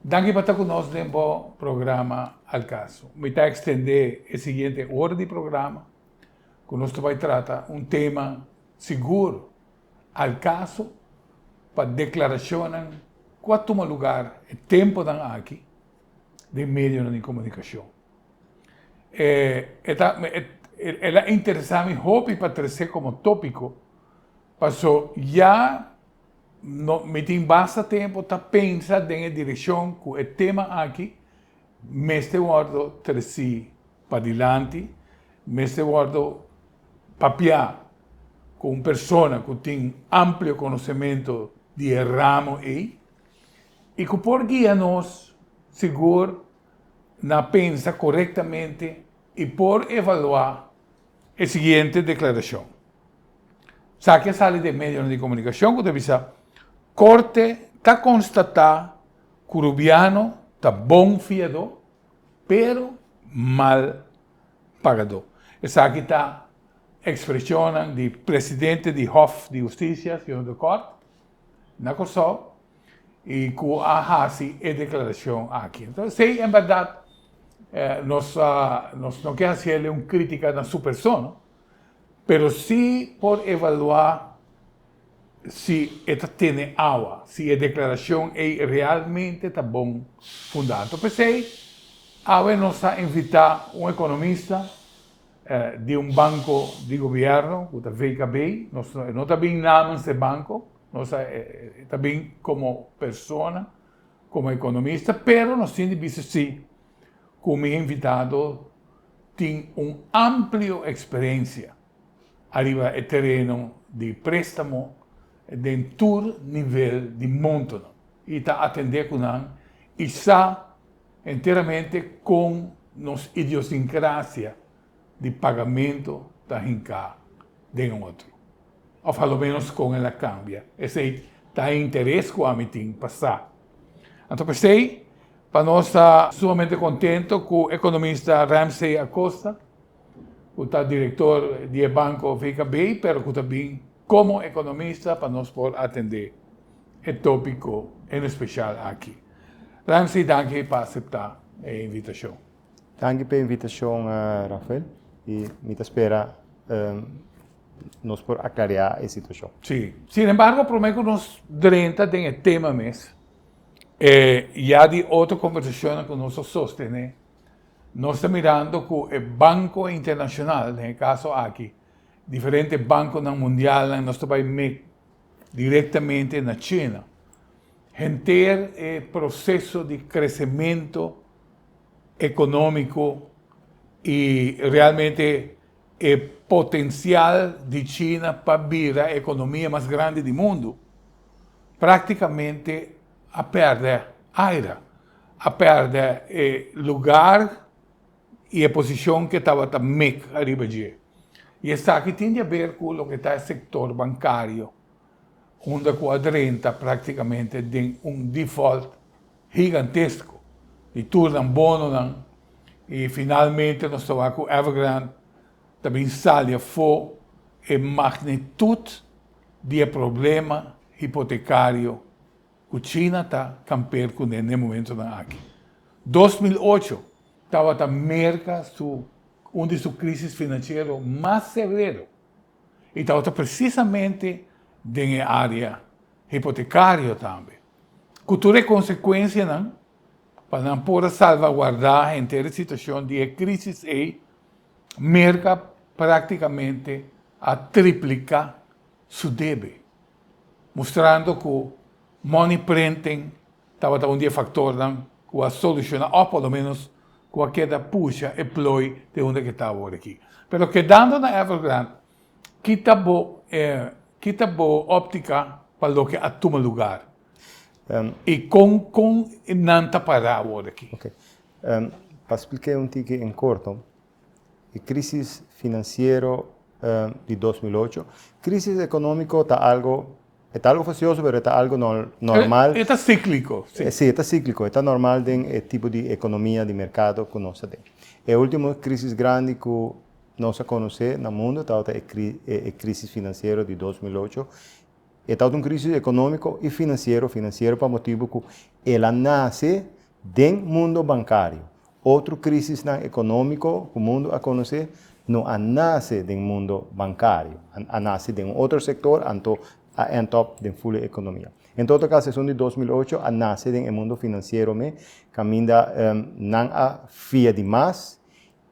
Danke por estar conosco no programa Al Caso. Me está extender a seguinte hora de programa, que nós vai tratar tema seguro, al caso, para declaração qual toma lugar o tempo da aqui de meio de comunicação. Ela interessante hobby para trazer como tópico, passou já no, me tem bastante tempo para pensar na direção que o tema aqui, mas eu guardo trazer para adiante, mas eu guardo papiar com uma pessoa que tem amplo conhecimento de ramo aí, e que por guia-nos, seguro, na pensa corretamente e por evaluar a seguinte declaração. Sabe que sale de meio de comunicação, que deve ser corte está constatar que o Rubiano está bom fiador, pero mal pagador. Essa aqui está expressão do presidente do Hof de Justiça, Senhor do Corte, na coisa, e que a declaração aqui. Então, sim, em verdade, nós não queremos fazer uma crítica na sua pessoa, pero sim por evaluar se esta tem água, se a declaração é realmente está bom fundada. Pensei, agora nós está invitar um economista de um banco de governo, o VKB, nós não está bem nome desse banco, nós está bem como pessoa, como economista, pero nós temos de dizer sim, como invitado tem uma ampla experiência arriba do terreno de préstamo de todo nível de monto e está atendendo com nós e está inteiramente com nossa idiosincrasia de pagamento da rinca de um outro. Ou pelo menos com ela cambia. Esse está em interesse com a meeting passar. Então, pensei, para nós estar sumamente contente com o economista Ramsey Acosta, que está diretor do banco VKB, pero que também como economista para nós poder atender o tópico em especial aqui. Ramsey, danke por aceitar a invitação. Danke pela invitação, Rafael, e me espera nós por aclarar a situação. Sim. Sin embargo, prometo que nós durante o tema mesmo, já de outra conversação que nós sostemos, nós estamos mirando que o Banco Internacional, no caso aqui, diferentes bancos no mundial, nós estamos diretamente na China, ter o processo de crescimento econômico e realmente o potencial de China para virar a economia mais grande do mundo, praticamente a perder aire, a perder lugar e a posição que estava também arriba de. E isso aqui tem a ver com o que está no setor bancário, onde quadrenta praticamente de um default gigantesco. E tudo bono, e finalmente nós estamos com Evergrande, também sale fora a magnitude do problema hipotecário que a China está campeando com no momento aqui. 2008 estava a merca uma de suas crises financeiras mais severas. E estava precisamente na área hipotecária também. Com toda a consequência, não? Para não poder salvaguardar a inteira situação de crise e merca praticamente a triplicar seu débito, mostrando que o money printing estava um dia fator que a solucionar, ou pelo menos com a queda puxa e ploi de onde que estava aqui. Pero quedando na Evergrande, que está boa óptica para o que toma lugar. E com não está parado aqui. Okay. Para explicar tique em curto, a crise financeira de 2008, crise econômica está algo facioso, pero está algo normal. Está cíclico. Sí, está cíclico, está normal en tipo de economia de mercado que nós temos. A última crise grande que nós conhecemos no mundo está a crise financeira de 2008. Está uma crise econômica e financeira para motivo que ela nasce Den mundo bancário. Outra crise econômico que o mundo a conhecer não nasce do mundo bancário, nasce de outro setor, a top da full economia. Em todo caso, a de 2008 nasce do mundo financeiro, caminha não a fia demais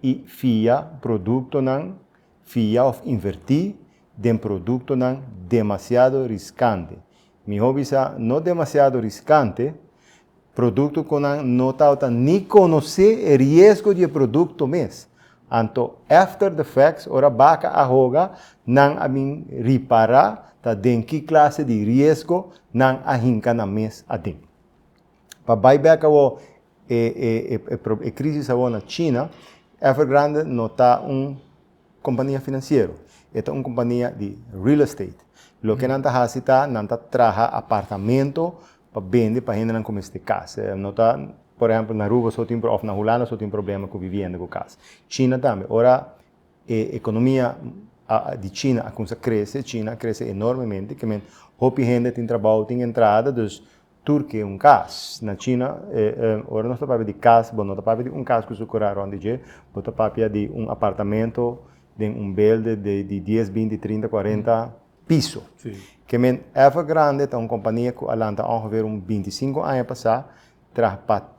e fia produto não fia of invertir de produto não demasiado riscante. Mi hobby não demasiado riscante, produto que não está nem conhecer o risco de produto mesmo. Então, after the facts, ora baca a roga, não a mim reparar, tá den que classe de risco, não a hinca na mês a den. Para buyback a crise na China, Evergrande não está companhia financeira, é uma companhia de real estate. Lo que não está não está traja apartamento para vender para gente não começar casa. Não está, por exemplo, na Aruba só tem na Holanda só tem problema com vivenda com casa. China também. Ora, a economia de China China cresce enormemente, que men hopi gente tem trabalho, tem entrada, dus Turquia um caso. Na China, ora não está para de casa, não está para de caso que se curar onde je, está para de apartamento, de build de 10, 20, 30, 40 piso. Sim. Que men Evergrande é uma companhia que alanta ongeveer 25 anos passar,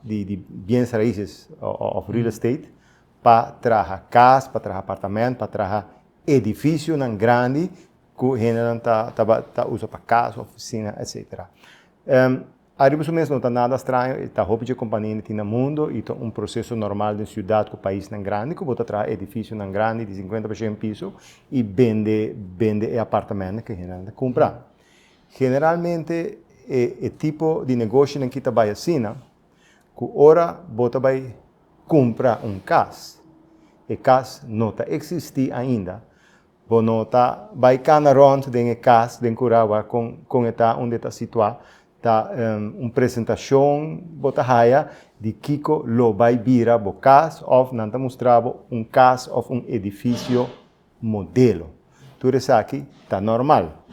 de bens raízes of real estate, para trazer casa, para trazer apartamento, para trazer edifício grande, que a gente usa para casa, oficina, etc. Arriba isso mesmo, não está nada estranho, está roupa de companhia no mundo, e um processo normal de cidade com o país grande, que bota trazer edifício grande de 50% piso e vende apartamento que a gente compra. Generalmente, o tipo de negócio que está vai assim, que ora bota vai comprar casa, e casa não está existe ainda, não está vai canaront de casa de Curawa com eta onde está situado, tá uma apresentação bota raia de Kiko lo vai vira bo casa ou não está mostrado casa ou edifício modelo. Tudo isso aqui está normal.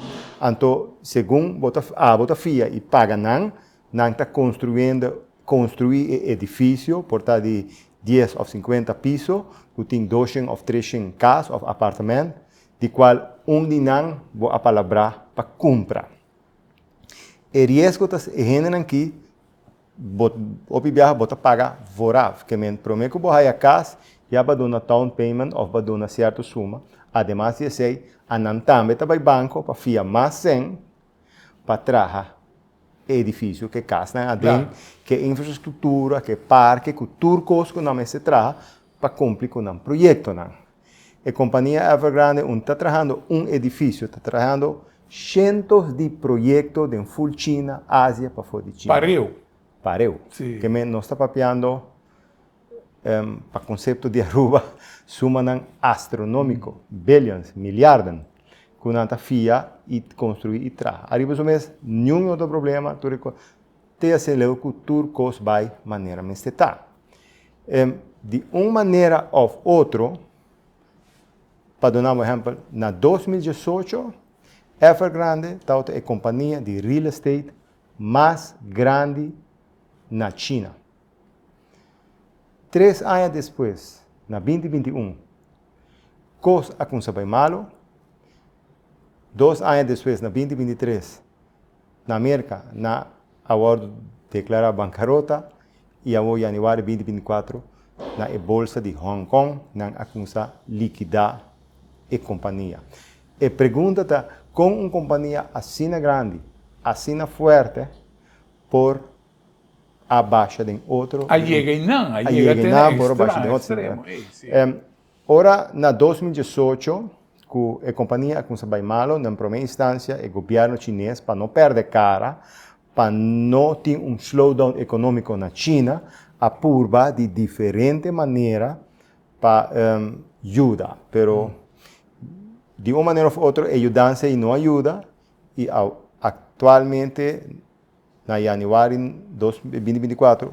Então, segundo bota fia e paga não está construir edifício por tá de 10 ou 50 pisos, que tem 200 ou 300 casas ou apartamentos, de qual de não vou a palavra para comprar. O risco que gente aqui, o viaja bota paga vorav, que me promete que vou a casa, já vai dar uma down payment ou vai dar uma certa suma. Además de sei, a não também vai banco para fiar mais 100 para trazer edifício que casa, que infraestrutura, que parque, que turcos que não se traz para cumprir com um projeto. A companhia Evergrande está trabalhando edifício, está trabalhando cientos de projetos de full China, Ásia, para fora de China. Pareu. Sim. Que nós está papiando para o conceito de Aruba, suma astronômico, billions, milhardos, que não está fia e construir e traz. Arriba do mês, nenhum outro problema, te acelera que o turcos vai maneira mais está. De uma maneira ou outra, para dar um exemplo, na 2018, Evergrande está a companhia de real estate mais grande na China. 3 anos depois, na 2021, coisa aconteceu bem malo. 2 anos depois, na 2023, na América, na acordo declarar bancarrota e em janeiro de 2024, na bolsa de Hong Kong, na aconteceu liquidar a companhia. E pergunta está, com uma companhia assim grande, assim forte, por abaixo de outro. A chega não, por abaixo de outro. Ora, na 2018, que a companhia começou bem mal, na primeira instância, o governo chinês, para não perder cara, para não ter um slowdown econômico na China, apurba de diferente maneira para ajudar. Pero, de uma maneira ou outra, ajudança e não ajuda, e atualmente, na janeiro de 2024,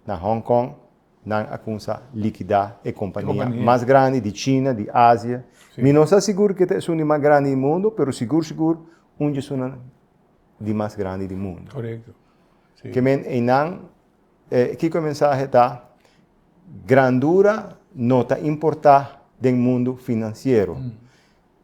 na Hong Kong, não acusa liquidar a companhia mais grande de China, de Ásia. Eu não sei seguro que é a mais grande do mundo, mas seguro, onde é de mais grande do mundo. Correto. Que men não aqui o mensaje está, grandura não está importar do mundo financeiro.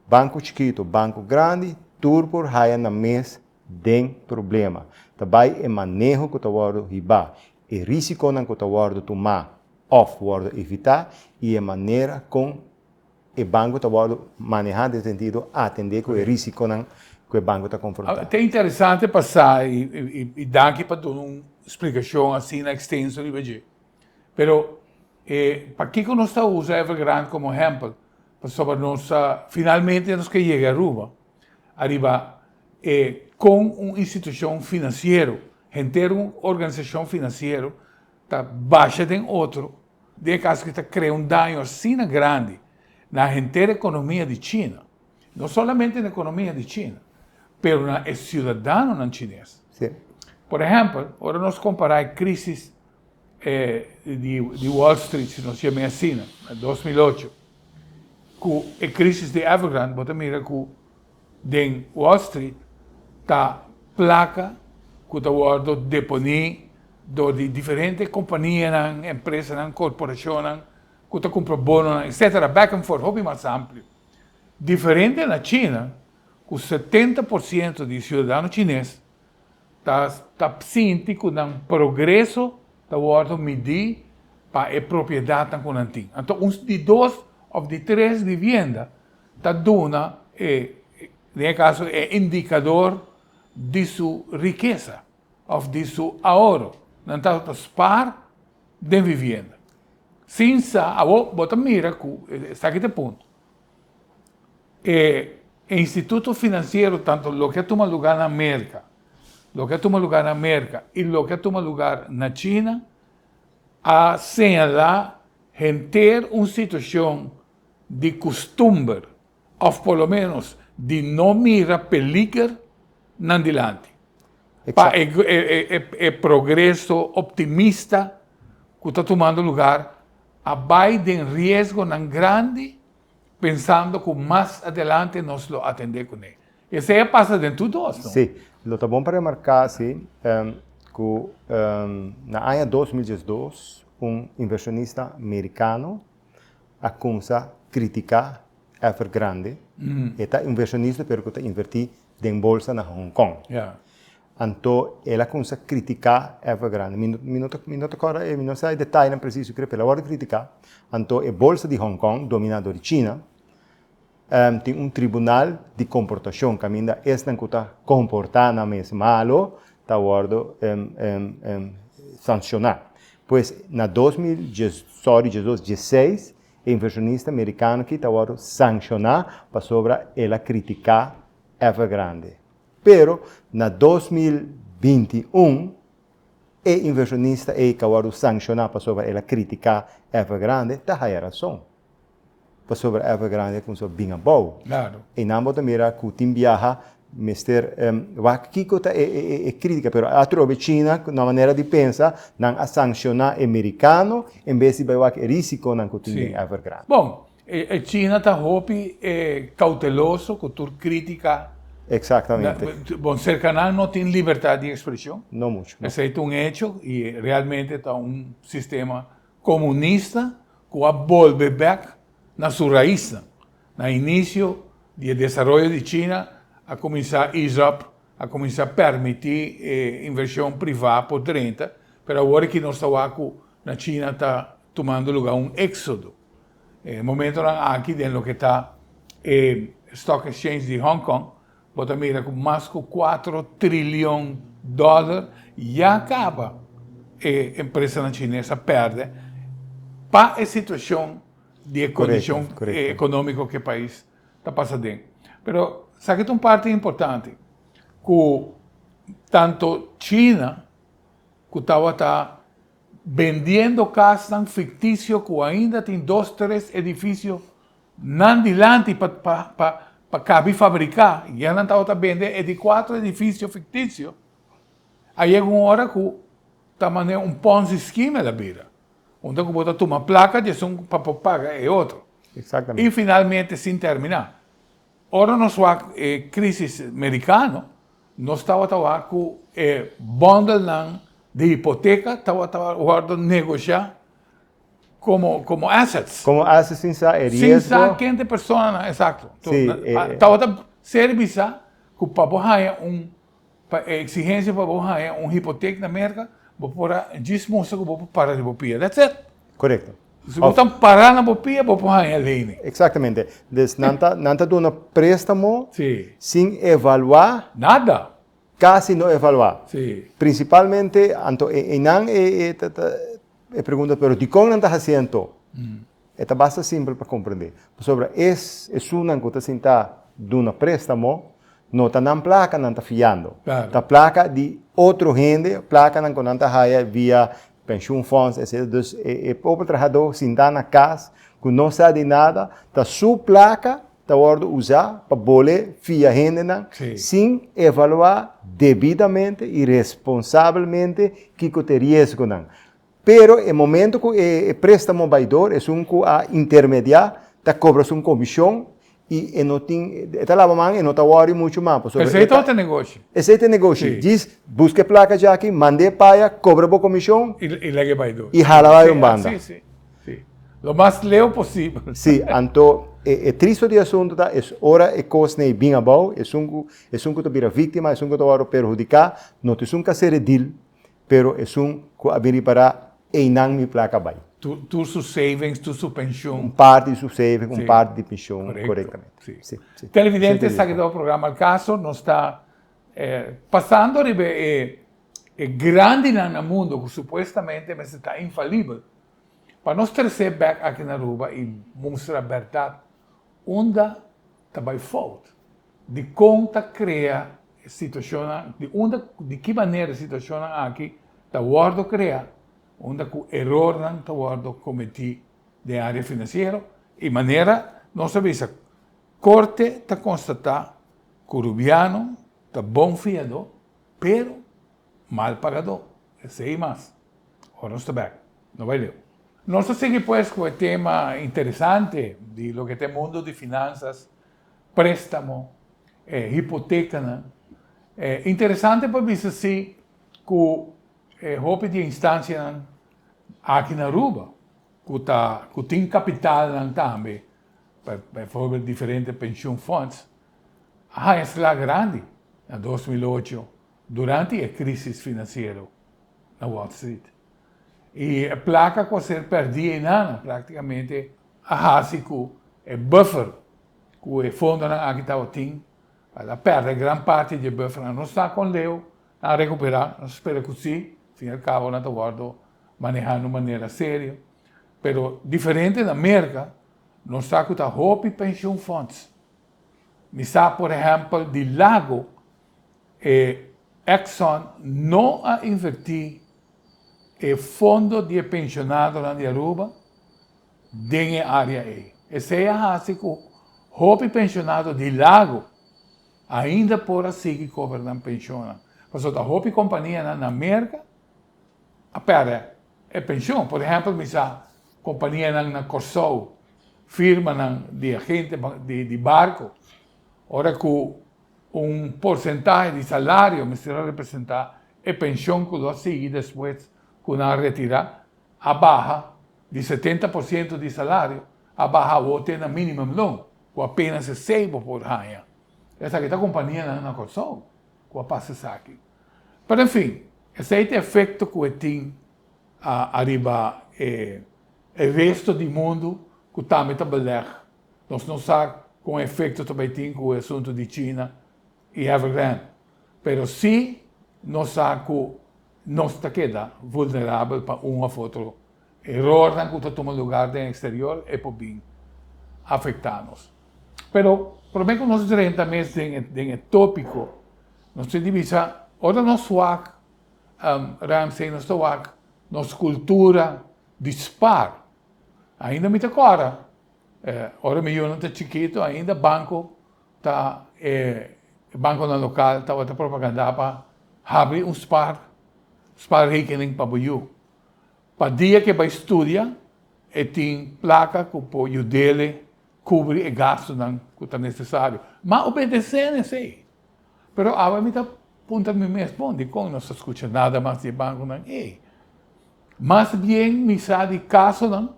Banco chiquito, banco grande, tudo por raia na mesa, tem problema. Também é manejo que o guarda riba, é risco que o guarda tomar, off guarda evitar, e é maneira com o banco está manejar nesse sentido, atender com o risco que o banco está confrontando. É interessante passar e dar aqui para dar uma explicação assim na extensão de VG. Pero, para que nós estamos usando Evergrande como exemplo, sobre nós, finalmente, nós que chega arriba com uma instituição financeira, ter uma organização financeira, está baixa de outro, de caso que está criando um dano assim grande na inteira economia de China, não somente na economia de China, mas na cidadão na chinês. Sim. Por exemplo, agora nós comparar a crise de Wall Street, se nós chamamos assim, em 2008, com a crise de Evergrande, você mira que em Wall Street está placa que está guardando deponia de diferentes companhias, empresas, corporações, que está comprando bonos, etc. Back and forth, hobby mais amplo. Diferente na China, com 70% de cidadãos chineses está ciente que o progresso está guardando medir para a propriedade que não tem. Então, de dois ou de três vivendas está dando, nesse caso, é indicador de sua riqueza, ou de seu ahorro. Não está spar de vivenda. Sem você mira que está aqui de ponto. O Instituto Financeiro, tanto o que toma lugar na América, o que toma lugar na América e o que toma lugar na China, a señalar em ter uma situação de costume, ou pelo menos de não mirar peligro na adiante. Para o progresso optimista que está tomando lugar, vai de risco não grande, pensando que mais adelante nós lo atender com ele. Isso aí passa dentro de nós, não? Sim, lo tá bom para remarcar, sim, que na ano 2012, um inversionista americano acusa criticar Evergrande, e está inversionista porque está invertir em bolsa na Hong Kong. Yeah. Então, ele acusa criticar Evergrande. Minuto agora, eu não sei detalhe preciso, que pela hora de criticar. Então, a bolsa de Hong Kong, dominada de China, tem um tribunal de comportação que ainda está comportando mesmo malo, está guardo sancionar. Pois, na 2016, o inversionista americano que está guardo sancionar para sobre ela criticar Evergrande. Pero, na 2021, o inversionista que guardo sancionar para sobre ela criticar Evergrande, está a razão. Sobre Evergrande com sua binga boa. Claro. E não pode mirar que o time viaja, mister, Kiko é crítica, pero a trobe China, na maneira de pensar, não a sancionar americano, em vez de vai risco não que o time Evergrande. Bom, a China está cauteloso com a crítica. Exatamente. Bom, ser canal não tem liberdade de expressão. Não muito. Não. Esse é um hecho e realmente está um sistema comunista que vai volver back na sua raiz, no início do desenvolvimento de China, a começar a começar a permitir inversão privada por 30, mas agora que nós estamos na China está tomando lugar um êxodo. No momento aqui dentro que está Stock Exchange de Hong Kong, você mira com mais de 4 trilhões de dólares, já acaba a empresa chinesa perde para a situação de condição econômica que o país está passando. Mas, sabe que uma parte importante, que tanto China, que está vendendo casas fictícias, que ainda tem 2, 3 edifícios não diante para caber fabricar, e ela está vendendo de 4 edifícios fictícios. Aí é uma hora que está mandando um Ponzi scheme da beira. Onde você toma uma placa, de um para pagar é outro. Exatamente. E finalmente, sem terminar, ora nós crise americana, nós estamos com bundle de hipoteca, estava guardando negociar como assets. Como assets sin saber Sin riesgo. saber quem de pessoa, exato. Sí, Estava serviçar que para exigência para hipoteca na América, para desmoça que vou parar de bopia. That's it. Correcto. Se você parar na bopia, vou pagar a lei. Exactamente. Entonces, nanta do un préstamo Sim. sin evaluar, Nada. casi no evaluar. Sim. Principalmente, pregunta, pero ¿de cómo estás haciendo? Esta bastante simple para comprender. Sobre es una que se está de un préstamo, no está en placa, no está fiando. Claro. Está placa de otro gente, placa no está haya vía pension funds, etc. Entonces, el pobre trabajador sin dar na casa, que no sabe de nada, está su placa, está usar para poder fiar gente, Sí. sin evaluar debidamente y responsablemente qué te riesgo. Pero el momento que el préstamo baidor es un intermediario, te cobras una comisión y no tiene, esta la mamá y no te worry mucho más. Esse aí é outro negócio. Ese es el negocio. Sí. Diz, busque placa ya aquí, mande para allá, cobra por comisión E legue vai do. y jala va en banda. Sim, sim. Sim. Lo mais leo possível. Sí, entonces, el triste de asunto es ahora el costo es bien abajo, es un que te vira víctima, es un que te va a perjudicar, no es un que hacer deal, pero es un que abrir para einan mi placa vai. Tu su savings, tu su pensión. Parte de su saving, Sí. parte de pensión, Correcto. correctamente. Sí. Sí, sí. Televidente, Sí, está aqui do programa Al Caso, não está passando grande no mundo, que supostamente está infalível, para nós trazer back aqui na Aruba e mostrar a verdade, onde está falta, de como cria situação, de que maneira a situação aqui está guardo criar, onde o erro não está guardo cometido de área financeira, e maneira, não sabe se corte está constatar que o rubiano está bom fiador, pero mal pagador. Esse aí mais. Ora, está bem. Não vai ler. Nós seguimos pues com o tema interessante de lo que tem mundo de finanças, préstamo, hipoteca, né? Interessante para ver se que o roupa de instância aqui na Aruba, que tem capital também, por exemplo, diferentes pension funds, é lá grande, em 2008, durante a crise financeira na Wall Street. E a placa que ser perdida, praticamente, a buffer que o fundo aqui estava tendo, ela perde grande parte do buffer, não está com Leo a recuperar, nós esperamos que sim, ao fim e ao cabo, não está guardando, manejando de maneira séria. Pero diferente da América, nós está com a Hope Pension Funds. Misa, por exemplo, de Lago, Exxon não a invertir o fundo de pensionado na Aruba dentro da área aí. Esse é assim que o Hope Pensionado de Lago ainda por seguir cobrando pensión. Mas a Hope Companhia na América, é pensão. Por exemplo, misa companhia na Corsou, firma de agente de barco, ora que porcentaje de salário me será representar a pensão que vai seguir depois que na retira a barra de 70% de salário, a barra o tem na minimum loan, com apenas 6 por ano. Essa aqui é a companhia na Corsou, com a passa aqui. Mas enfim, esse é o efeito que tem arriba o resto do mundo que também está beleg. Nós não sabemos com efeito também tem com o assunto de China e Evergrande. Mas sim, nós sabemos que nós queda vulnerável para um ou outro erro que está tomando lugar no exterior e por bem afetar-nos. Pero, por bem que nós também tem tópico, nós temos ora nós suak, Ramsey, nós suak, nossa cultura dispar. Ainda me agora, ora meu não está chiquito, ainda banco tá banco na local tá outra propaganda para abrir spar rekening para o para dia que vai estudar e tem placa que pode dele cobrir o gasto que está necessário. Mas obedecer nesse aí. Pero agora me está punta mi mes bom, de como não se escuta nada mais de banco, não. Ei, mais bem, me sabe caso, não?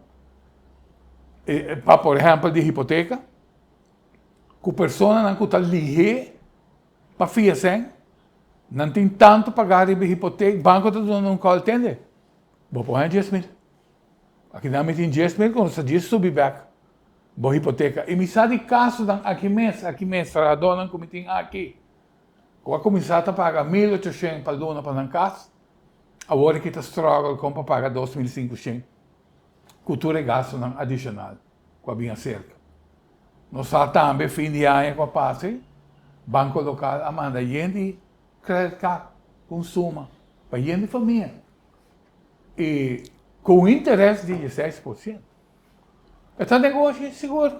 Para, por exemplo, de hipoteca, que a pessoa não está ligeira para fiar não tem tanto pagar de hipoteca, banco não qual entende. Vou pôr 10 mil. Aqui não me tem 10 mil, quando você diz subir back. Boa hipoteca. E me sabe caso aqui mês, para a dona que me tem aqui. Quando começar a pagar 1.800 para a dona para a casa, agora que está struggle com para pagar 2.500. Cultura e gasto não adicional, com a minha cerca. Nós também, fim de ano, com a passe, banco local, manda gente, credit card, consuma, para gente família. E com interesse de 16%. Este negócio é seguro.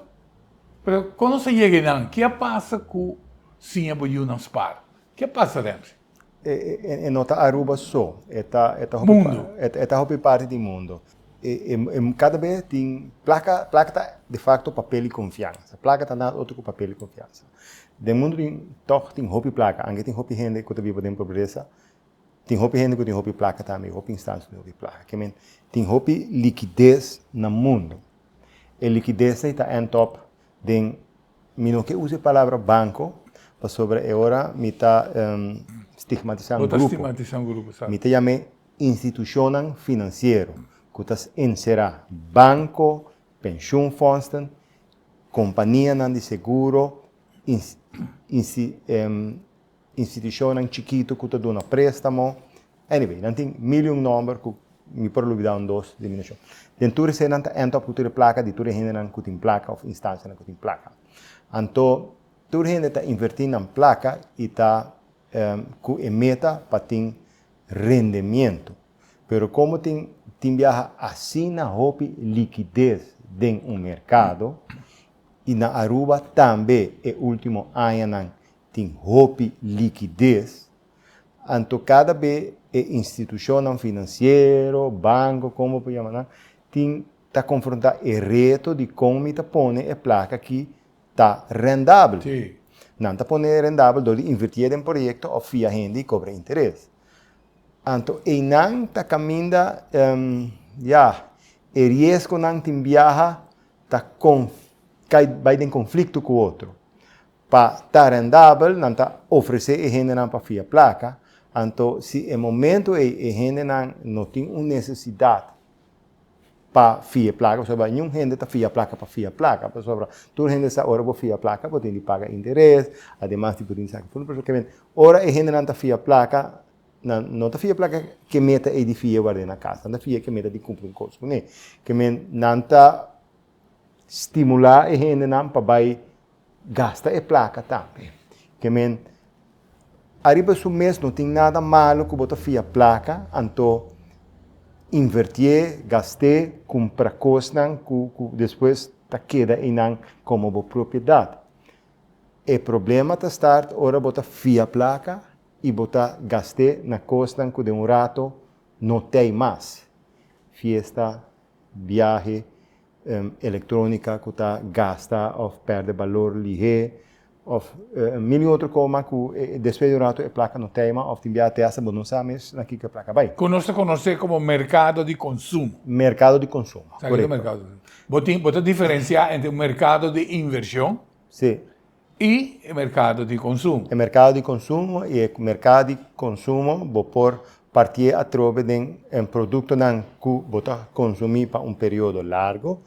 Mas quando você chega lá, o que passa com Sinha Boiú não para? O que passa dentro? Não está Aruba só. Mundo. É parte do mundo. Cada vez tem placa tá de facto papel e confiança. Placa tá nada outro com papel e confiança. Do mundo tem roupa e placa. Anche tem roupa e gente que vive em pobreza. Tem roupa e gente que tem roupa e placa também. Roupa e instância de roupa e placa. Tem roupa e liquidez no mundo. A liquidez está em top. Não que use a palavra banco, para sobre agora me está estigmatizando grupo. Me está chamando instituição financeira. Que está encerrar banco, pensão funds, companhia de seguro, instituição chiquito que está dando préstamo. Anyway, não tem milhão de números que me pode olvidar dois diminuição. Dentro você não está entra por placa, de tudo gente não tem placa ou instância não tem placa. Então, tudo gente está investindo em placa e está com a meta para ter rendimento. Pero como tem viaja assim na roupa liquidez dentro do mercado e na Aruba também é último ano tem roupa liquidez. Então cada vez a instituição financeira, banco, como pode chamar, tem está confrontar o reto de como está põe a placa que está rendável. Sim. Não está põe rendável, do invertir em projeto ou via renda e cobra interesse. Então, e não está caminhando, o risco não tem viaja, vai em conflito com o outro. Para estar rendável, não está oferecer a gente para via placa. Então, se é momento a gente não tem uma necessidade para via placa, sobre nenhum gente está via placa para via placa, sobre toda gente está hora para via placa, porque tem que pagar interesse, además de poder sacar fundo, porque ora a gente não está via placa. Não está via placa que meta edifica guardar na casa, não está via que meta de cumprir um custo, né? Que não está estimular a gente para vai gastar a placa também. Que arriba do mês não tem nada malo que botar via placa, então invertir, gastar, comprar coisas que depois tá queda em como propriedade. O problema está estar ora botar via placa e botar gastar na costa que de um rato não tem mais. Fiesta, viagem, eletrônica que está gasta ou perde valor ligeiro, ou mil outras coisas que depois de um rato a placa não tem mais, ou tem viagem até essa, mas não sabe aqui que a placa vai. Conoce como mercado de consumo. Mercado de consumo. Sabe o mercado? Você diferenciar entre o mercado de inversão e o mercado de consumo. O mercado de consumo e o mercado de consumo vou por partir a trove de um produto que você consumir para um período largo,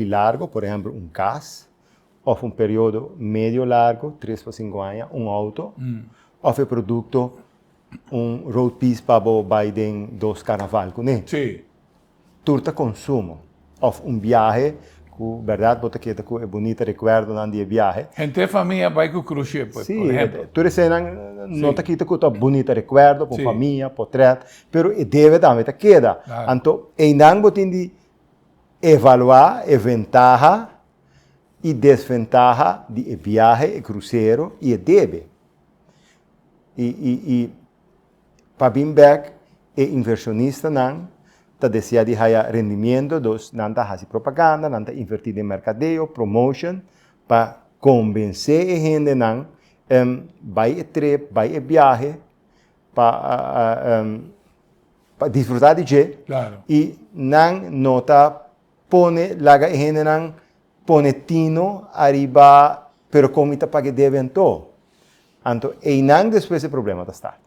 largo, por exemplo, um gás, ou um período médio largo, 3 para 5 anos, um auto, ou um produto, um road piece para Biden 2 carnaval, né? Sim. Turta consumo, ou um viagem, que, verdade, você quer que é bonito recuerdo de viagem. Gente família vai com cruzeiro, por exemplo. Tu não está aqui com bonito recuerdo, com família, portrait, mas deve também estar queda. Então, ainda você tem de evaluar a vantagem e desvantagem de viagem e cruzeiro e deve. E para vir back, o inversionista não está deseando de ganhar rendimento, não está fazendo propaganda, não está invertindo em mercadeio, promotion, para convencer a gente vai a trip, vai a viagem para disfrutar de je. Claro. E não nota pone laga gente não pone tino arriba, pero como está para que deben todo. Então, e não depois o problema da start.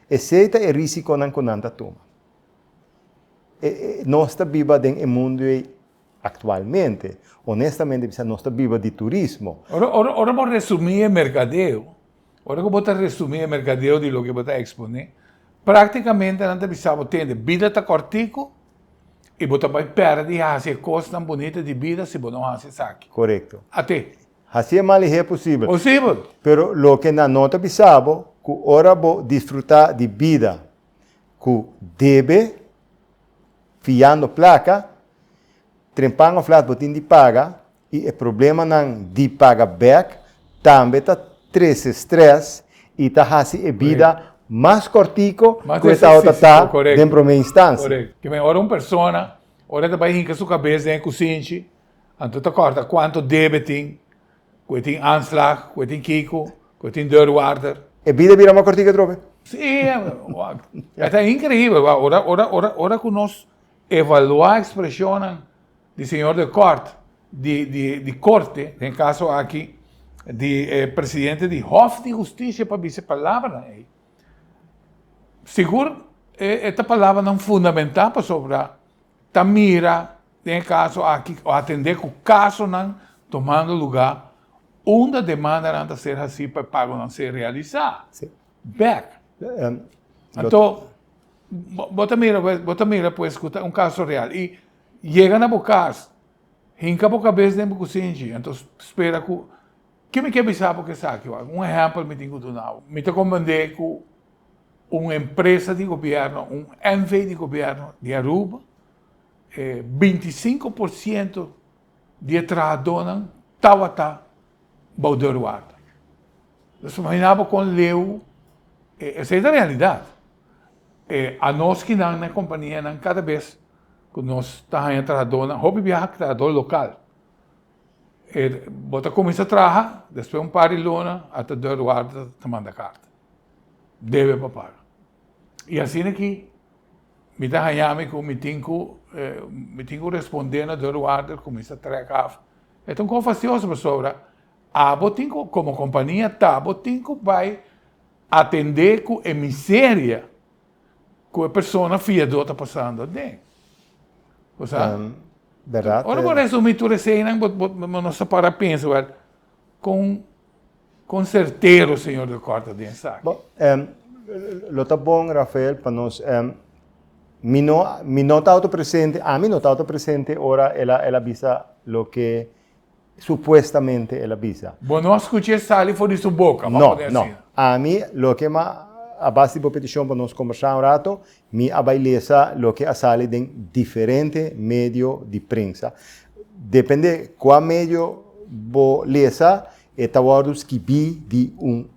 Esse é o risco não com nada toma. Nós estamos vivendo em mundo atualmente, honestamente, nós estamos vivendo de turismo. Ahora vamos a resumir el mercadeo. Ahora que vos estás resumir el mercadeo de lo que vos estás exponer, prácticamente antes precisamos tener vida está cortico y vos também perde hacer cosas tan bonitas de vida si vos no haces aquí. Correcto. Até. Assim é mais é possível. Possível. Pero lo que na nota bisabo, que ora vou desfrutar de vida, que debe, fiando placa, trempando o flat botin de paga, e o problema não de paga back, também está 3 estresse, e está assim a vida mais cortico, que esta outra está em primeira instância. Correto. Que ora uma pessoa, ora também hinca sua cabeça em cozinha, então está corta quanto deve tem, que tem aanslag, que tem kiko, que tem deurwaarder. A vida vira uma cortica trope? Sim, é incrível. Ora que nós evaluar a expressão do senhor de corte, de corte, em caso aqui, de presidente de Hof de Justiça, para dizer palavra. Seguro, esta palavra não é fundamental para sobre a mira, em caso aqui, atender que o caso não tomando lugar, onde demanda não ser assim para pago não ser realizado. Back. Então, bota mira para escutar caso real. E chega na boca, hinca a cabeça dentro do cozinha. Então, espera que me quer pensar porque sabe, exemplo me tenho que dar. Me te comandei com uma empresa de governo, MV de governo de Aruba, 25% de trabalhadores estava Bauderuardo. Nós imaginava com Leo, essa é a realidade. A nós que não na companhia, não cada vez que nós estamos em trabalhador, houve viajar trabalhador local. Bota começa a trabalhar, depois par de lona, até Bauderuardo te manda carta. Deve para pagar. E assim aqui, me dá ranhame que me tenho respondendo a Bauderuardo, começa a trabalhar. Então, como facioso para sobra, a Botinco, como companhia, Botinco vai atender com a miséria que a pessoa fiadora está passando dentro. Verdade. Agora vou resumir tudo isso aí, não se para pensar com certeza, senhor de corta de ensaio. Bom, lo tá bom, Rafael, para nós. Mi nota autopresente, a mi nota autopresente, ora ela avisa lo que supuestamente ela avisa. Bom, não escutei sair fora de sua boca. Não. A mim, lo que a base de petição para nós conversar um rato, me abaileza lo que sale de diferente meio de prensa. Depende qual meio vou lesa, estados que vi de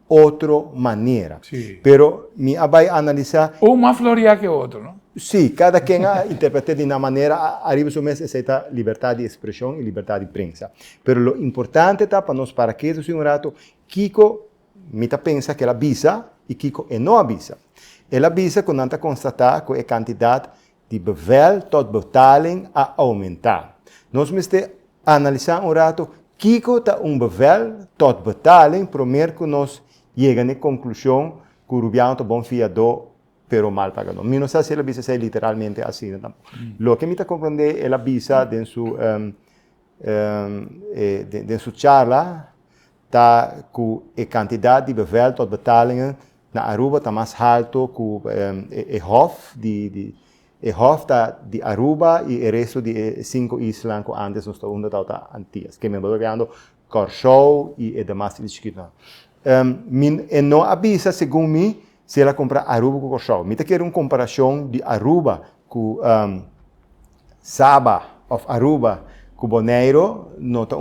outra maneira. Sí. Pero me vai analisar. Um mais florear que o outro, não? Sim, cada quem interpreta de uma maneira, arriba do mês aceita liberdade de expressão e liberdade de prensa. Pero lo importante está para nós, para que isso um rato, Kiko me pensa que ela avisa e Kiko não avisa. Ela avisa quando ela constatar que a quantidade de bevel tot betaling a aumentar. Nós temos que analisar um rato, Kiko está bevel tot betaling, primeiro que nós chegamos à conclusão que o Rubiano está bom fiador, pero mal pagador. Eu não sei se ela avisa literalmente assim. Lo que me está compreendendo, ela avisa em sua charla, tá que a quantidade de bevel tot betalingen na Aruba está mais alto que o Hof de Aruba e o resto de 5 islas que antes nós estávamos antigas, que me estou vendo Corchou e demais islas. Não avisa, segundo mim, se ela compra Aruba com Corchou. Eu quero uma comparação de Aruba com Sabah of Aruba, Bonaire não tá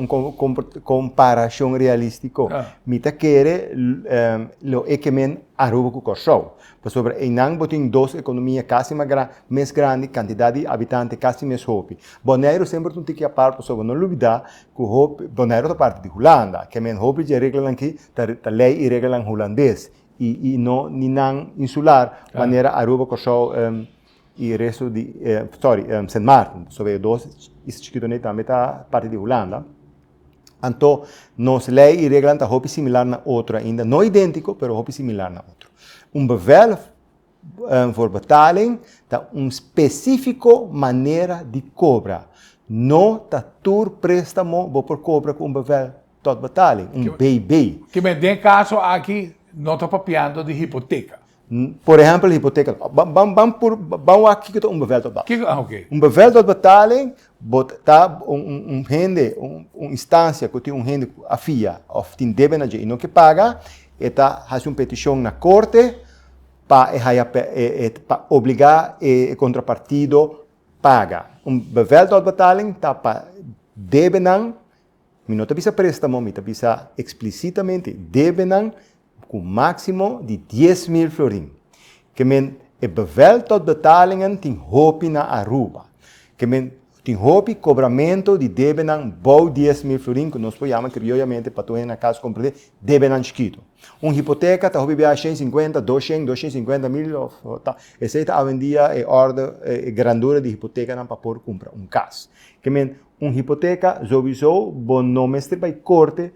comparação realístico. Mita quer lo que men Aruba com Corsou. Por sobre Enang botin duas economias quase mais grande, quantidade de habitantes quase mais hopi. Bonaire sempre tem que apar por sobre não olvidar que hopi Bonaire é parte de Holanda, que men hopi já reglam aqui, tá lei e reglam holandês e não ninang insular, maneira Aruba Corsou e resto de Saint Martin, sobre dois instituições também tá parte de Holanda. Então, nos lei e regras tá hopi similar na outra ainda, não idêntico, pero hopi similar na outra. Bevel voor betaling tá específico maneira de cobra. Não tá tur préstamo por cobra com bevel tot betaling, BB. Que me dê caso aqui, não estou papiando de hipoteca. Por exemplo, hipoteca. Vamos aqui que bevel tot betaling. Okay. Bevel tot betaling, tá rende, instância que tem rende a FIA, of tem débito e não que paga, eta faz petição na corte para obrigar o contrapartido paga. Bevel tot betaling tá para debenang, não tá bisa préstamo, tá bisa explicitamente debenang com máximo de 10.000 florin. Que men bevel tot betalingen tem hopi na Aruba. Que men tem hopi cobramento de debenang bom 10.000 florin, que nós chamamos criolamente para tu na casa comprar debenang chiquito. Hipoteca tá hopi bia 150, 200, 250 mil, tá. Essa tá vendia ordem grandura de hipoteca para por comprar caso. Que men hipoteca sowieso bom não mestre vai corte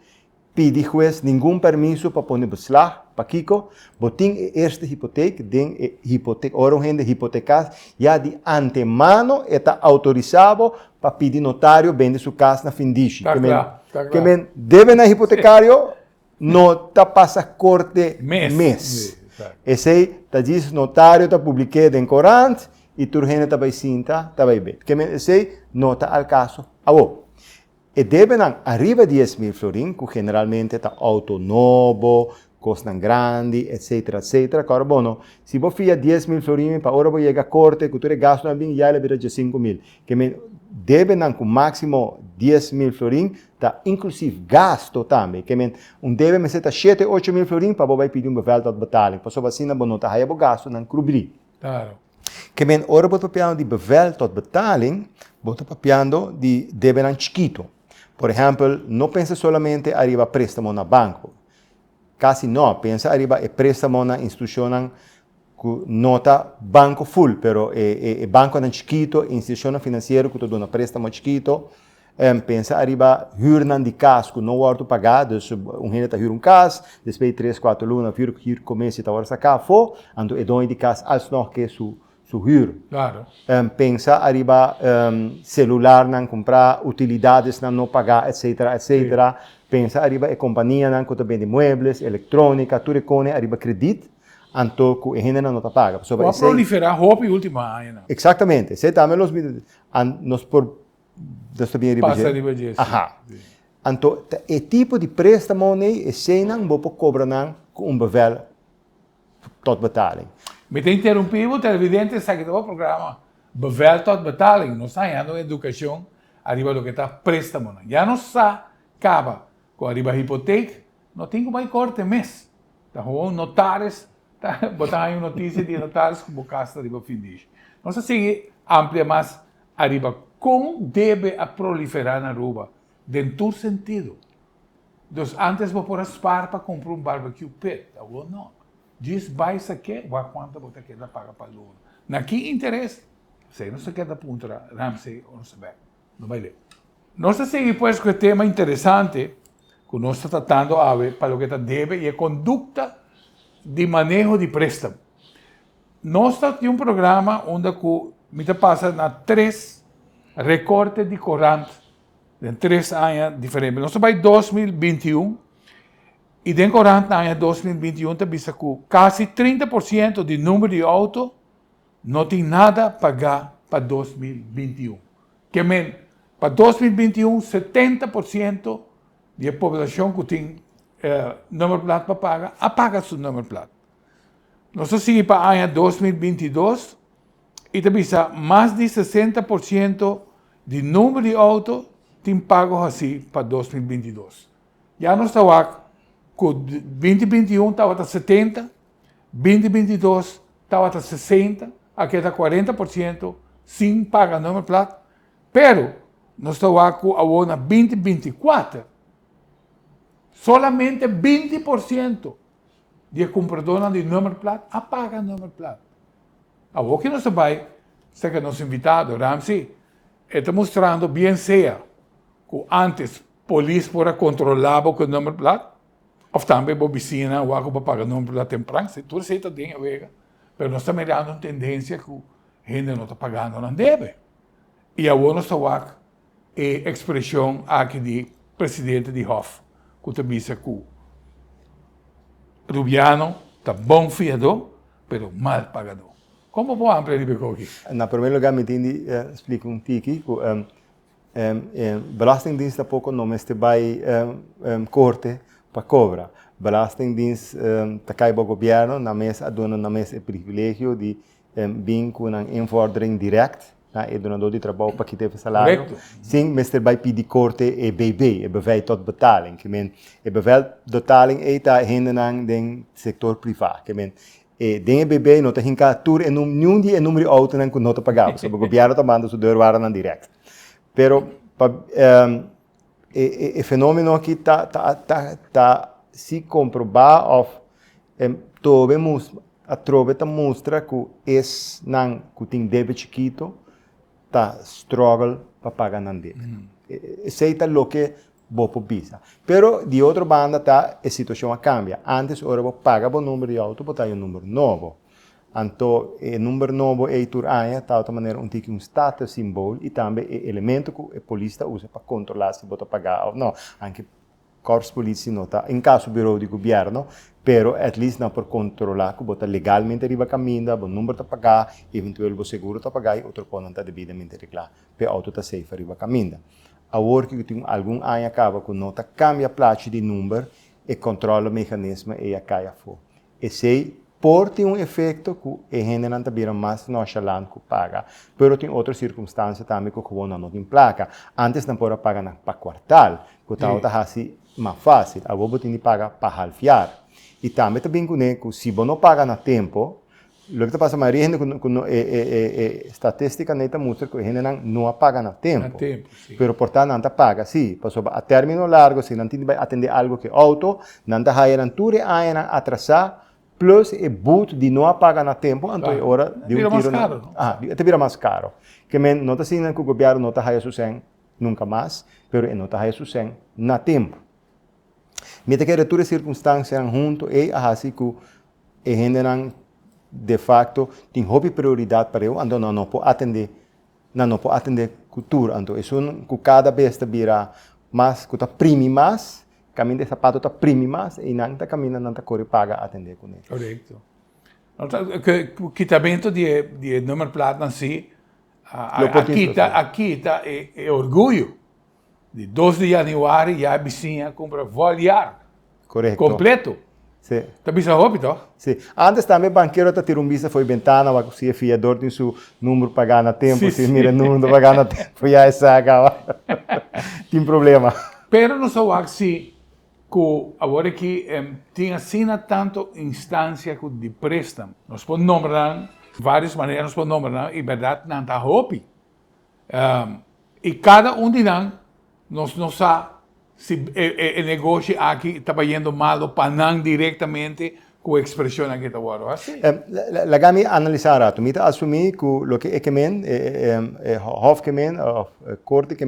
pedi juez nenhum permiso para pôr beslag, para Kiko, botin esta hipoteca, ora gente hipotecas, já de antemano está autorizado para pedir notário vender sua casa na findiche. Que men deve na hipotecário, não está passa corte mês. Esse aí, tá diz notário, está publicado em corante, e turgene está vai cinta, está vai bem. Que men esse aí, não está al caso, E debenang arriba 10.000 florin, que generalmente está auto novo, costan grande, etc. Agora, bueno, se você fia 10.000 florin, para agora você chega a corte, que você gasta bem, já ele vira de 5.000. Que me debenang com máximo 10.000 florin, está inclusive gasto também. Que me deve me seta 7, 8.000 florin, para você pedir bevel tot betaling. Para sua vacina, não está aí gasto, não crubri. Claro. Que me ora você papiando de bevel tot betaling, você papiando de debenang chiquito. Por exemplo, não pensa solamente arriba préstamo na banco. Quase não, pensa arriba préstamo na instituição que nota banco full, pero banco na chiquito, instituição financeira que te dá préstamo chiquito. Pensa arriba huur de casa que não vai pagar, dus gente está huur casa, depois 3, 4 lunas, huur começa a sacar fora, então é dono de casa alsnog que su huur. Claro. Pensa arriba celular, não comprar utilidades, não pagar, etc. Pensa arriba companhia, não que vende muebles, eletrônica, tudo com arriba crédito, então que a gente não está paga. Pode proliferar roupa e última ano. Exatamente. Você também nos por passa arriba disso. Então, o tipo de préstamo esse não vou cobrar com bevel tot betaling. Me te interrompivo, televidente, sabe que o programa bevel tot betaling, nós estamos em educação, arriba do que está préstamo. Já não está, acaba com arriba hipoteca, não tem como ir corte mês. Tá com notários, tá botando aí notícia de notários como casa arriba fim de. Nós sigue amplia mais arriba como deve a proliferar na Aruba, dentro do sentido. Então, antes vou pôr as para comprar barbecue pit, agora não. Diz, vai isso aqui, quanto você quer pagar para o aluno. Naqui interesse, você não se quer apontar, não sei, não sabe, não vai ler. Nós seguimos depois com o tema interessante, que nós estamos tratando a ver para o que deve e a conduta de manejo de préstamo. Nós temos um programa onde me passa na 3 recortes de corrente, em 3 anos diferentes. Nós vai 2021, e dentro do ano 2021, vista que quase 30% do número de autos não tem nada a pagar para 2021. Que para 2021, 70% da população que tem número de plata para pagar, apaga seu número de plata. Nós seguimos para o ano 2022 e vista mais de 60% do número de autos tem pago assim para 2022. Já nós estamos com 2021 estava a 70, 2022 estava a 60, aqui está 40% sem pagar número plat. Pero nós estamos com a 2024, solamente 20% de compradores de número plat apaga número plat. A que nós vai, sei que nosso invitado, Ramsey, está mostrando bem seja que antes polícia para controlava o número plat, ou também a oficina, o que para pagar número plat temprano, se tudo aceita bem a vega, mas nós estamos mirando uma tendência que a gente não está pagando, não deve. E agora nós estamos a expressão aqui de presidente de Hof, que está disse que Rubiano está bom fiador, mas mal pagador. Como vou ampliar aqui? Na primeiro lugar, me entendi, explico um tiki, Belastingdienst tampouco não este vai corte para cobra. Belastingdienst cai para o governo, na mesa aduna na mesa privilégio de vir com uma invordering direct, e donador de trabalho para que teve salário. Sim, mas vai pedir corte e BB, e bevel tot betaling. E bevel betaling está ainda no setor privado. E den BB não tem que tur e nenhum dia número de auto não não pagava, so o governo está mandando o deur na direct. Pero o fenômeno aqui tá se comprovar of tovemos a trove mostra que es não que tem débito chiquito tá struggle para pagar não débito. Aceita o que bopo bisa. Pero de outra banda tá a situação cambia. Antes ora vou paga o número de auto, botar um número novo. Então, o número novo é tur aia, de outra maneira um status symbol e também o elemento que a polícia usa para controlar se bota pagar ou não. Anche corpos polícia não tá, em caso bureau de governo, pero at least não por controlar que bota legalmente arriba caminha, o número tá pagar, eventual o seguro tá pagar e outro ponto tá devidamente reglado. Pero auto tá safe arriba caminha. A hora que tem algum ano acaba com nota cambia a placa de número e controla o mecanismo e a caia fora. Esse pode ter efeito que a gente não vira mais nonchalant que paga, mas tem outras circunstâncias também que não tem placa. Antes não pode pagar para quartal, que tal tá assim mais fácil. A bobo tem que pagar para halfiar. E também que se você não paga no tempo, o que passa mais é que estatística neta mostra que a gente não paga no tempo. Pero portanto não paga, sim. Passou a término largo, se não tem que atender algo que auto, não está aí tudo atrasar, plus o boot de não pagar no tempo, então é hora de vira mais caro. Te vira mais caro. Que não está sendo que o governo não está aí sucen nunca mais, pero não está aí sucen no tempo. Meta que todas as circunstâncias junto e assim que a gente não de facto tem hobby prioridade para eu, então não pode atender cultura, então isso que cada vez vira mais que tá prime mais, caminho de sapato tá prime mais e não tá caminhando não tá corre paga atender com ele. Correto. O quitamento de número plata assim, aqui tá é orgulho. De 2 de janeiro já a vizinha compra voar. Correto. Completo. Sim. Tá bisa rápido? Sim. Antes também banqueiro tá tirando vista foi ventana, mas se é fiador tem seu número pagar na tempo, se mira número pagar na tempo, já essa acaba. Tem problema. Pero não só assim que agora que tem assim tanto instância de préstamo. Nós podemos nombrar várias maneiras, nós podemos nombrar e verdade não tá rápido. E cada de nós não sabe se o negócio aqui está indo mal para não diretamente com a expressão aqui está agora. Assim. Lagami analisar rato. Mita assumir que o que é que Hof que corte que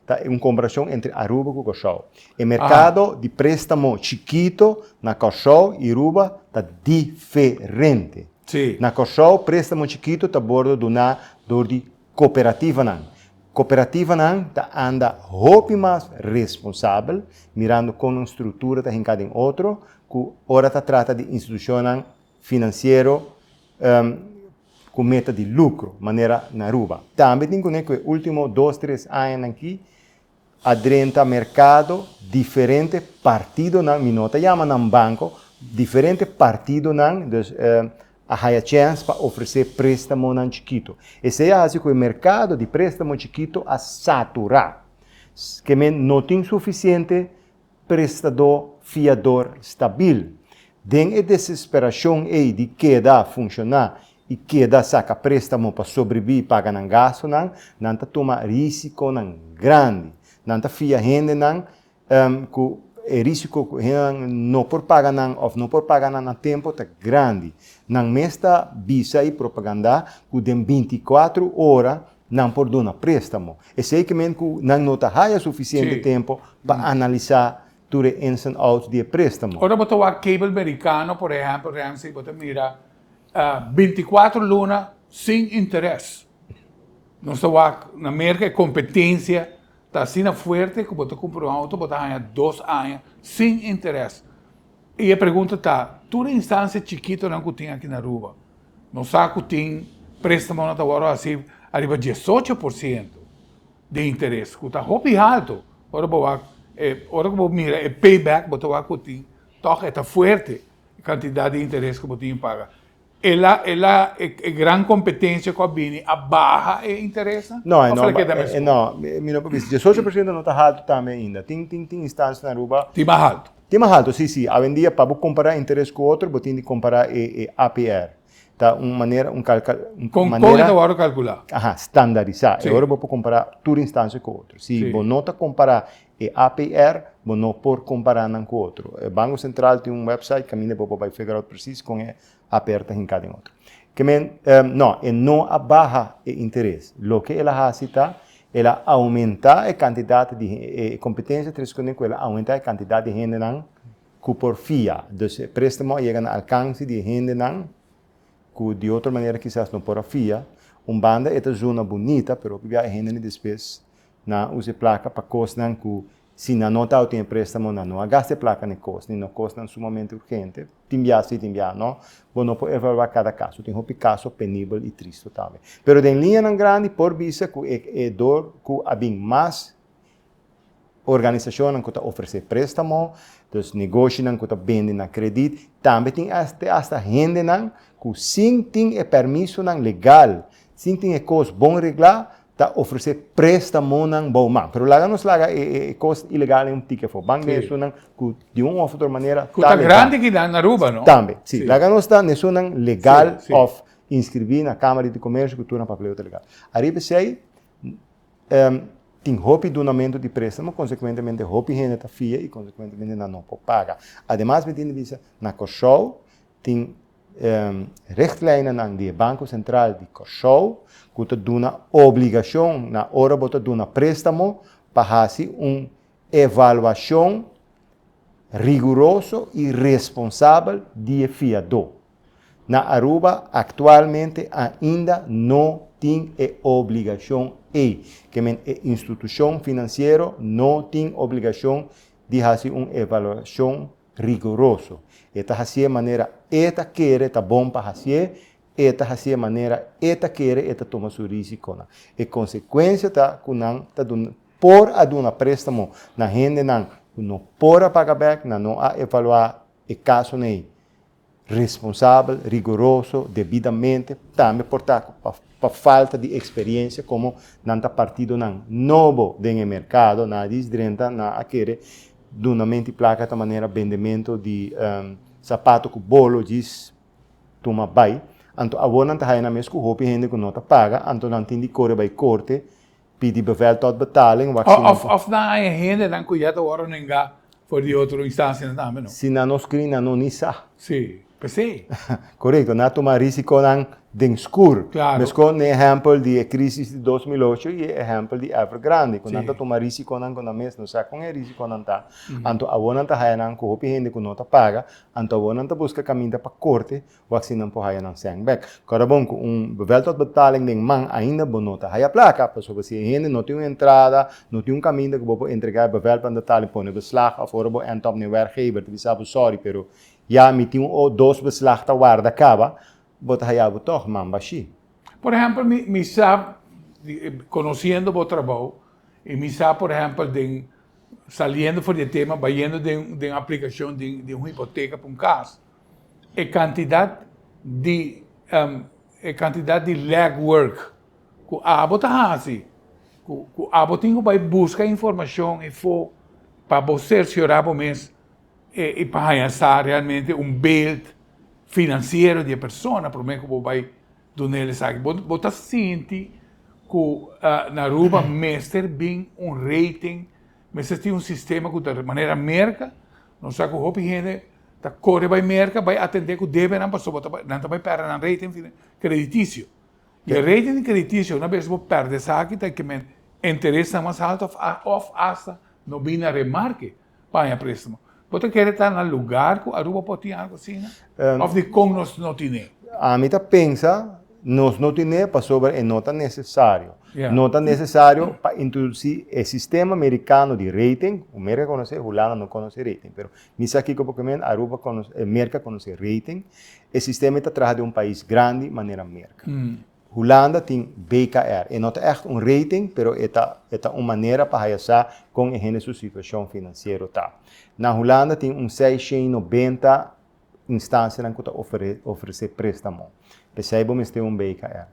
tá uma comparação entre Aruba e Cachau. O mercado de préstamo chiquito na Cachau e Aruba está diferente. Sim. Na Cachau, préstamo chiquito está bordo de uma de cooperativa não. Cooperativa não anda muito mais responsável, mirando com uma estrutura que encade em outro, que ora trata de instituição financeira com meta de lucro, maneira na Aruba. Também tem que os últimos 2-3 anos aqui, adrenta mercado diferente partido não, me nota chama não banco, diferente partido não, a chance para oferecer préstamo não chiquito. Esse é assim que o mercado de préstamo chiquito a saturar. que não tem suficiente prestador fiador stabil. Den a desesperação aí de queda funcionar e queda saca préstamo para sobreviver pagar não gasto não tá toma risco não grande, não tá fia rende não com risco não por pagar não ou não por pagar não tempo tá grande, não mesta visa e propaganda que dem 24 horas não por dar préstamo. É sei que não tá há suficiente tempo para analisar tudo ins and outs de préstamo. Ora botar o cable americano, por exemplo, se você mira 24 lunas sem interesse. Nós na América a competência está assim forte que você compra um auto, você ganha 2 anos sem interesse. E a pergunta está, toda instância chiquita não que tem aqui na Aruba, não sabe que tem préstamo na agora assim, arriba 18% de interesse, que está muito alto. Ora que você mira, é payback, você vai que toca está forte a quantidade de interesse que você paga. Ela é grande competência com a Bini, a barra é interesse? Não, 18% não está alto também ainda. Tem instâncias na Aruba. Tem mais alto. Tem mais alto, sim. A vendia para comparar interesse com outro, você tem que comparar APR. Tá uma maneira, Como é que calcular? Standardizar. Sim. Agora você comparar toda instância com outro. Se você não comparar APR, você não pode comparar com outro. O Banco Central tem um website que você vai figurar preciso com APR está em cada outro. Que não abaja o interesse. O que ela faz ela aumenta a quantidade de competência, ela aumenta a quantidade de gente que por FIA. Então, o préstamo chega ao alcance de gente que de outra maneira quizás não por FIA. Banda é uma zona bonita, mas a gente depois usa placa para costas que se não tem préstamo, não gasta placa nem custa sumamente urgente. Não. Você não pode evaluar cada caso. Tem um caso penível e triste também. Mas em linha grande, por vista que é dor que há mais organização que oferece préstamo, dos negócios que vendem na crédito, também tem hasta gente que sim tem permisso legal, sim tem coisa bom regular, tá oferecer préstamo não bom man. Pero lá nos laga coisa ilegal em ticket for banco isso não que de uma ou outra maneira tá grande que dá na Aruba, não? Também, sim. Lá nos dá isso não legal of inscrever na Câmara de Comércio que tudo na papel legal. Arriba sei tem roupa donamento de préstamo, consequentemente roupa gente tá fia e consequentemente não pode pagar. Ademais, me tem visa na Cochou tem richtlijnen do Banco Central de Cochou que te dá uma obrigação na hora de dar um préstamo para fazer uma avaliação rigorosa e responsável de fiador. Na Aruba, atualmente, ainda não tem a obrigação que a instituição financeira não tem obrigação de fazer uma avaliação rigorosa. Esta é a maneira, esta quer, está bom para fazer, esta é a maneira, esta quer, esta toma seu risco. E consequência está por a dar préstamo na gente não pode pagar back, não a evaluar o caso nem responsável, rigoroso, devidamente, também por falta de experiência como nanta partido novo no mercado, na desdrenta, na aquele donamento placa de maneira vendimento de sapato com bolo diz toma bai, anto agora não está na mesma roupa gente que não paga, anto não tem de correr by corte, pedir bevel tot betaling, of na gente não cuidado agora ninguém por de outra instância também, não? Se não escreve não nisa. Sim. Pensei. Correto, não tomar risco de escuro. Claro. Mas com o exemplo de crise de 2008 e o exemplo de Evergrande, quando não tomar risco com a mesma, não sabe com o risco não está. Então, a boa não está aí com o gente que não está paga, então a boa não está busca caminho para corte, o assim não pode aí não seng back. Agora bom, com bevel tot betaling de man ainda bom não está aí a placa, para se a gente não tem uma entrada, não tem caminho que pode entregar bevel para betaling, põe beslag, of orbo en top no werkgever, te sabe sorry, pero já me tinha ou 2 beslag da guarda acaba, bota aí algo toch man baixi. Por exemplo, me sabe conhecendo o trabalho e me sabe, por exemplo, saliendo por el tema, vayendo de uma aplicação de uma hipoteca para caso, a quantidade de legwork que bota assim, a botinho vai buscar informação e for para você cerciorar o mês e para lançar realmente build financeiro de pessoa, por meio que você vai do neles aqui. Você sente que na Aruba mestre bem rating, mestre tem sistema que de maneira merca, não sabe que o gente tá corre vai merca, vai atender que deve não passou, não vai perder na rating creditício. E o rating creditício, uma vez você perde essa aqui, tem que me interessa mais alto of hasta no vem a remarque para préstamo. Você quer estar no lugar que a Aruba pode ter algo assim, né? Of de como nós não temos. A mim pensa, nós não temos para sobre e não está necessário. Yeah. Não está necessário para introduzir o sistema americano de rating. O América conhece, a Holanda não conhece rating. Mas nisso aqui, como a Aruba conhece, a América conhece rating. O sistema está atrás de um país grande, de maneira América. Holanda tem BKR. E não é um rating, mas é uma maneira para realizar com a sua situação financeira. Tá. Na Holanda tem 690 instâncias que oferecem préstamo. Percebe, mas tem um BKR.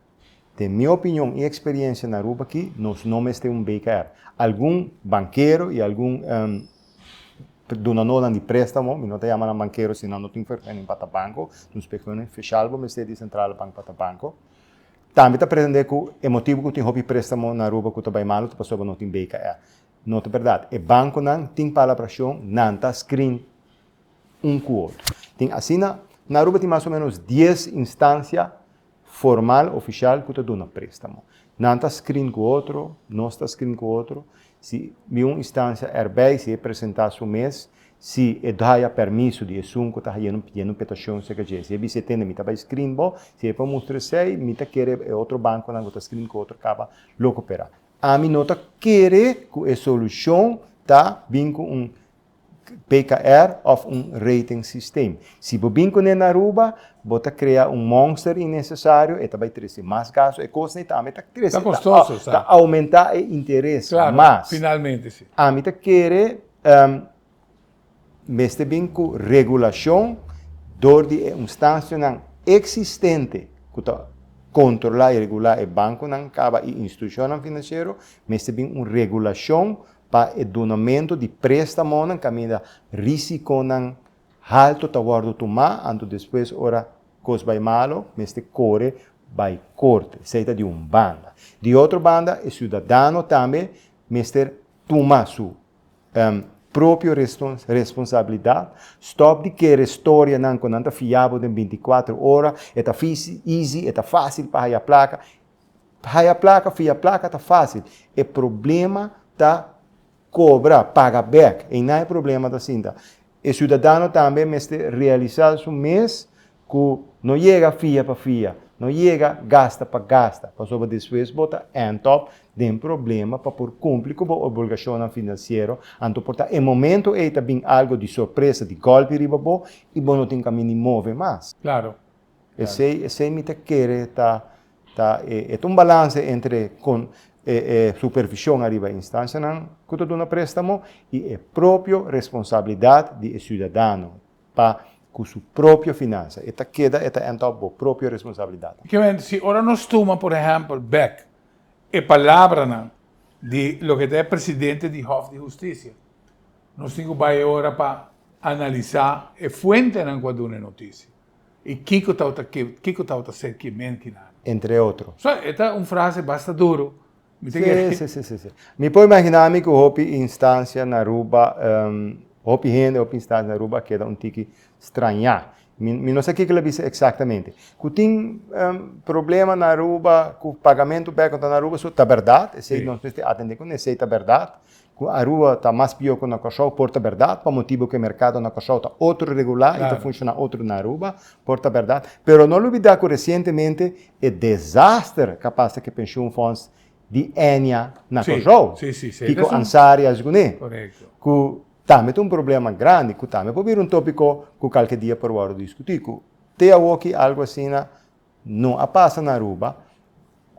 De minha opinião e experiência na Aruba aqui, nós não temos um BKR. Algum banqueiro e algum donador de préstamo, não te chamam banqueiro, senão não tem oferta para o banco, nos pequenos fechado, mas tem de central banco para o banco. Também está pretendendo que o motivo que tem hobby préstamo na Aruba que está bem malo, a pessoa não tem BKR. Não é verdade. O banco não tem palabração, não está screen um com o outro. Tem, assim, na Aruba tem mais ou menos 10 instâncias formal, oficial, que te dá um préstamo. Não está screen com o outro, não está screen com o outro. Se uma instância bem, se apresentar o mês, se dá permisso de isso, que está pedindo petição, se você tem, me está screen bom, se para mostrar se, me está querer outro banco, não está screen com outro, acaba logo operar. A mim não está querer que a solução está vindo com PKR of um rating system. Se você vem com na Aruba, você cria um monster innecessário e vai trazer mais gasto e custa também está custoso, está aumentar o interesse. Claro, mas finalmente sim. A mim quer mas também com regulação de uma instância existente que controlar e regular o banco não acaba e instituição financeira, mas também uma regulação para o donamento de préstamo não caminha risco não alto tawar tomar antes depois ora coisa vai malo mas te corre vai corte seja de banda de outra banda o cidadão também mas ter tomar sua própria responsabilidade stop de que a história não com tanta fiável de 24 horas é easy é fácil para a placa fia placa tá fácil o problema tá cobra, paga back, e não é problema da cinta. O cidadão também mete realizar o mês que não chega fia para fia, não chega gasta para gasta, para sobre depois botar en top de um problema para por cumprir com a obrigação financeira, então portar em momento é também algo de surpresa, de golpe riba bo e bom não tem caminho move mais. Claro. Esse me te quer é um balanço entre com supervisão arriba a instância que te dá um préstamo e a própria responsabilidade do cidadão para com sua própria finança. Esta queda é então a própria responsabilidade. Se ora nós toma, por exemplo, back a palavra de lo que é presidente do Hof de Justiça, nós temos que ir agora para analisar a fonte na qual uma notícia e que está a ser que mente nada. Entre outros. Esta é uma frase bastante dura. Sim. Me pode imaginar que o instância na Aruba, o instância na Aruba queda tique estranhar. Me não sei o que ele diz exatamente. Que tem problema na Aruba, com o pagamento back na Aruba, isso é verdade. Se não se atender com isso, é verdade. A Aruba está mais pior que na Cachorro, porta verdade, por motivo que o mercado na Cachorro está outro regular e está funcionando outro na Aruba, porta verdade. Pero não olvidar que recentemente o desastre capaz que pensou fundos de Enia na Cachorro, que com Ansari Asguné, que também tem um problema grande, que também pode vir um tópico que qualquer dia por hora discutir, que tem algo assim não passa na Aruba,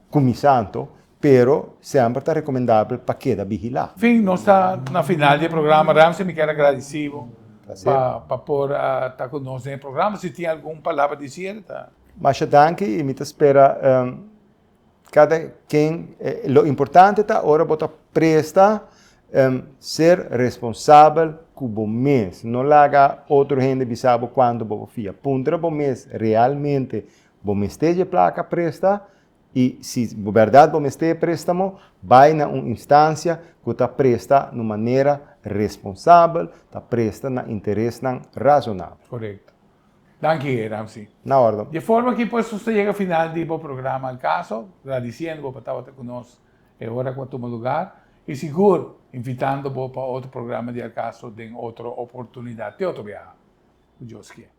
começando, pero sempre está recomendável para quedar vigilar. Enfim, nós estamos na final do programa. Ramsey, me quero agradecido para por estar conosco no programa. Se tem alguma palavra a dizer, tá? Mas danke e me espera cada quem, lo importante está agora botar presta ser responsável com o mês. Não larga outro gente bisabo quando você fia. Punta o mês realmente você esteja placa presta e se de verdade você esteja préstamo, vai na uma instância que está presta de maneira responsável, está presta na interesse razonável. Correcto. Danke, Ramsey. Na ordem. De forma que pues usted llega al final del programa al caso, agradeciendo por estar con nosotros ahora con tu lugar y seguro invitando para otro programa de al caso de otra oportunidad, de otro viaje. Dios quiera.